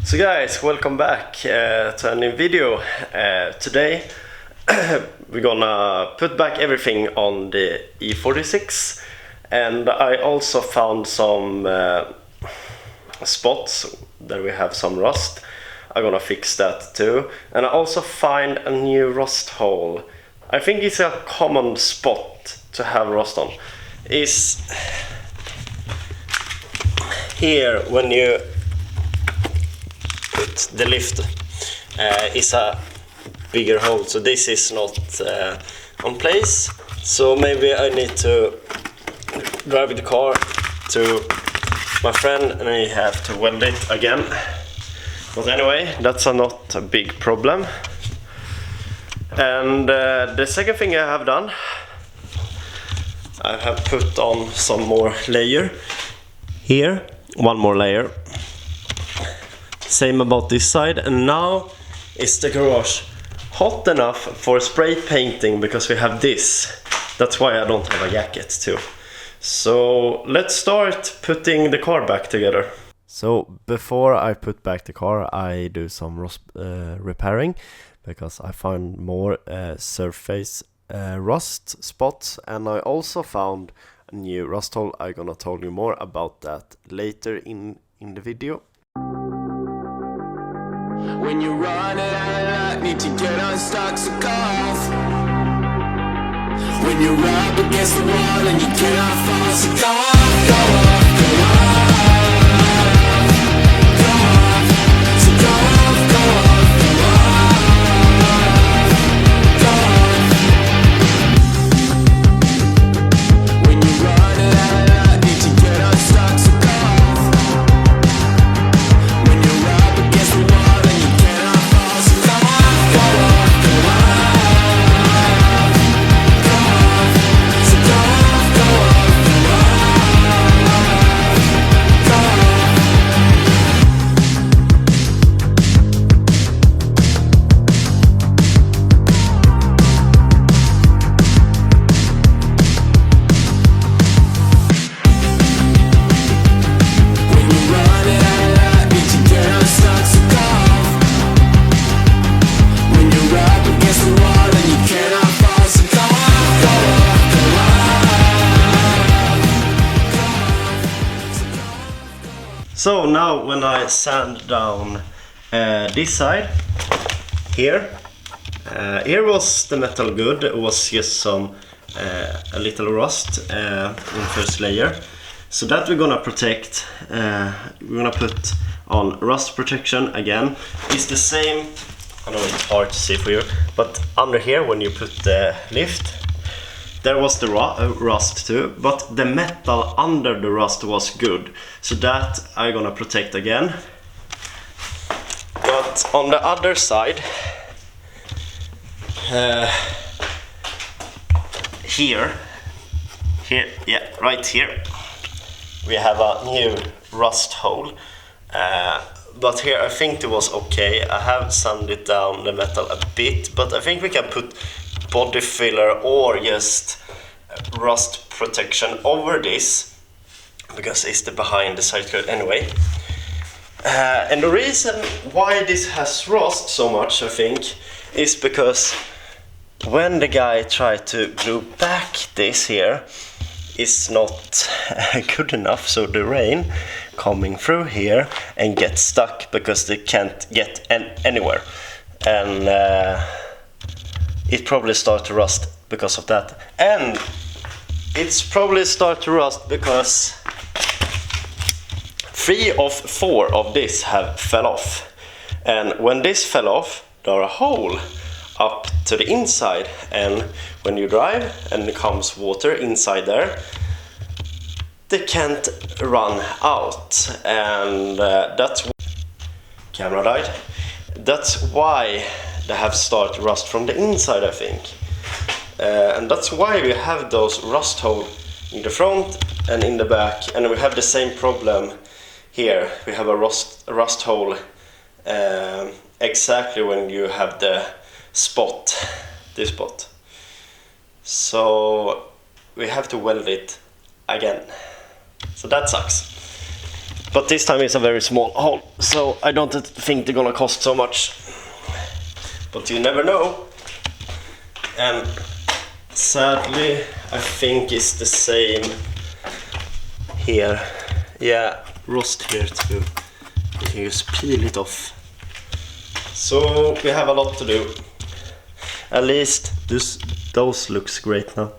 So guys, welcome back to a new video. Today we're gonna put back everything on the E46, and I also found some spots that we have some rust. I'm gonna fix that too, and I also find a new rust hole. I think it's a common spot to have rust on. Is here when you the lift is a bigger hole, so this is not on place, so maybe I need to drive the car to my friend and I have to weld it again. But anyway, that's not a big problem. And the second thing I have done, I have put on some more layer here, one more layer. Same about this side, and now is the garage hot enough for spray painting because we have this. That's why I don't have a jacket too. So let's start putting the car back together. So before I put back the car, I do some rust repairing because I found more surface rust spots, and I also found a new rust hole. I'm gonna tell you more about that later in the video. When you're running out of luck, need to get unstuck, so go off. When you're up against the wall and you cannot fall, so go off, go off, go off, go off, so go off, go off, go off, go off. When you're running out of luck, need to get unstuck, so go off. When you're up against the wall. So now when I sand down this side, here was the metal good. It was just some a little rust in first layer. So that we're gonna protect. We're gonna put on rust protection again. It's the same. I know it's hard to see for you, but under here when you put the lift, there was the rust too, but the metal under the rust was good, so that I'm gonna protect again. But on the other side, here, yeah, right here, we have a new rust hole. But here I think it was okay. I have sanded down the metal a bit, but I think we can put body filler or just rust protection over this because it's the behind the side skirt anyway. And the reason why this has rust so much, I think, is because when the guy tried to glue back this here, it's not good enough, so the rain coming through here and get stuck because they can't get anywhere, and it probably start to rust because of that. And it's probably start to rust because 3 of 4 of this have fell off, and when this fell off there are a hole up to the inside, and when you drive and it comes water inside there, they can't run out, and that's camera died. That's why they have started rust from the inside, I think. And that's why we have those rust holes in the front and in the back, and we have the same problem here. We have a rust hole exactly when you have the spot, this spot. So we have to weld it again. So that sucks. But this time it's a very small hole, so I don't think they're gonna cost so much. But you never know. And sadly, I think it's the same here. Yeah, rust here too. You can just peel it off. So we have a lot to do. At least those looks great now.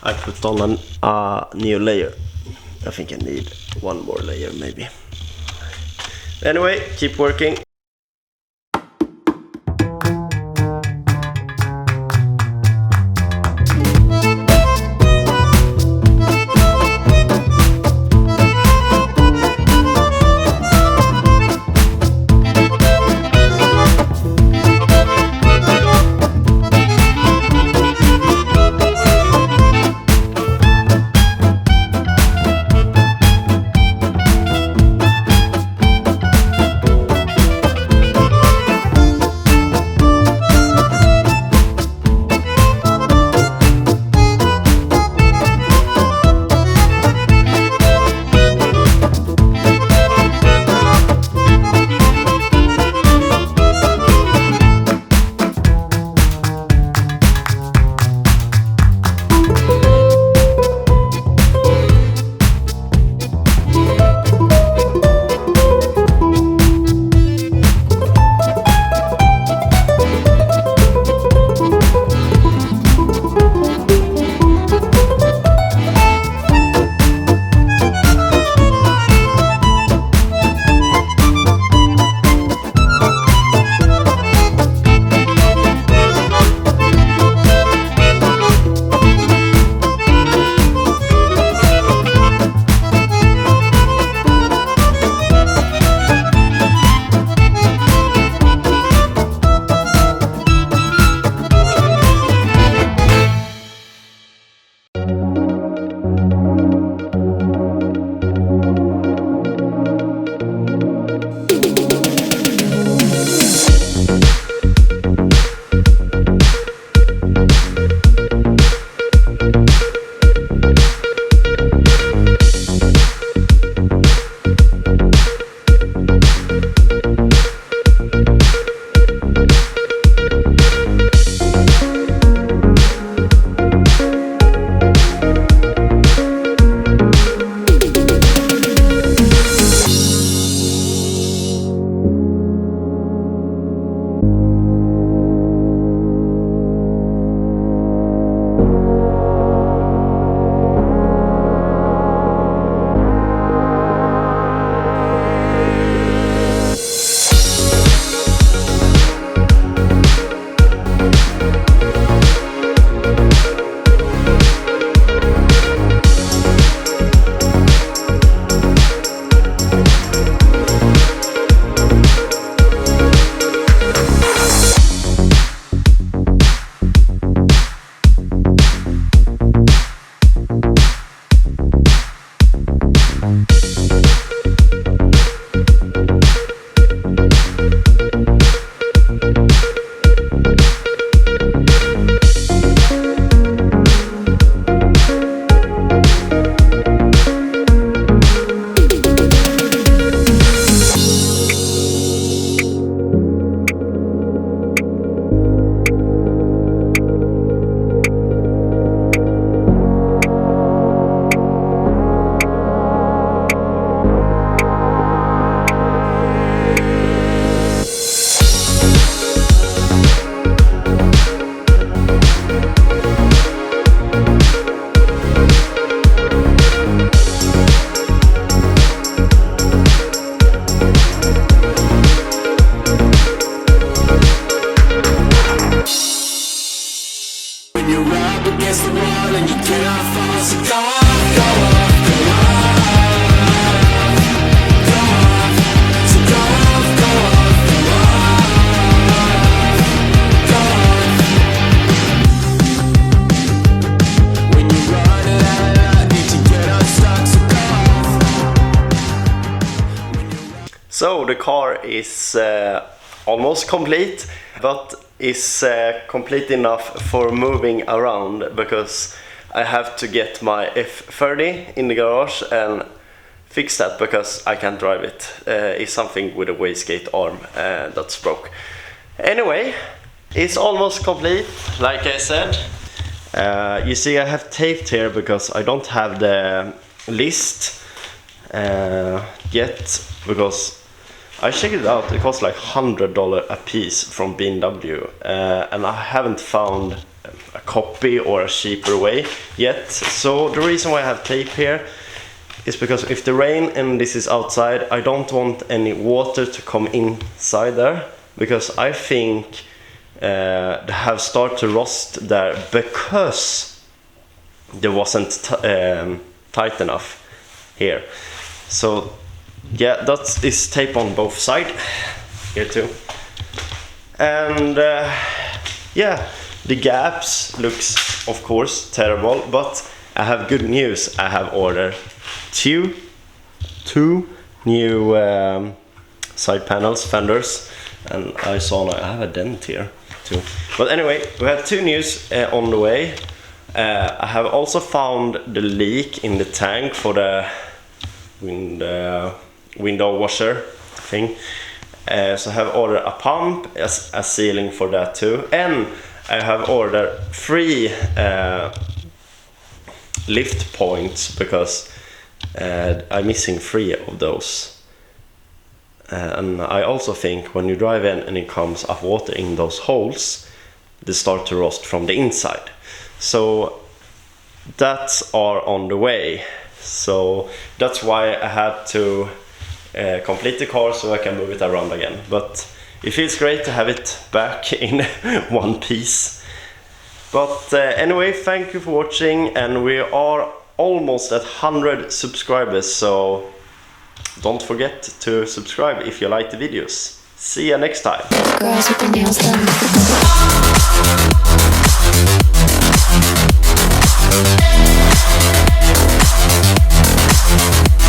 I put on a new layer. I think I need one more layer maybe. Anyway, keep working. So the car is almost complete, but is complete enough for moving around because I have to get my F30 in the garage and fix that because I can't drive it. It's something with a wastegate arm that's broke. Anyway, it's almost complete, like I said. You see I have taped here because I don't have the list yet, because I checked it out. It costs like $100 a piece from BMW, and I haven't found a copy or a cheaper way yet. So the reason why I have tape here is because if the rain and this is outside, I don't want any water to come inside there, because I think they have started to rust there because there wasn't tight enough here. So yeah, that is tape on both sides here too. And yeah, the gaps looks of course terrible, but I have good news. I have ordered two new side panels, fenders, and I saw I have a dent here too. But anyway, we have two news on the way. I have also found the leak in the tank for the window washer thing. So I have ordered a pump, a sealing for that too, and I have ordered 3 lift points because I'm missing 3 of those. And I also think when you drive in and it comes up water in those holes, they start to rust from the inside. So that's are on the way. So that's why I had to complete the car so I can move it around again. But it feels great to have it back in one piece. But anyway, thank you for watching, and we are almost at 100 subscribers, so don't forget to subscribe if you like the videos. See you next time. Girls with their nails done.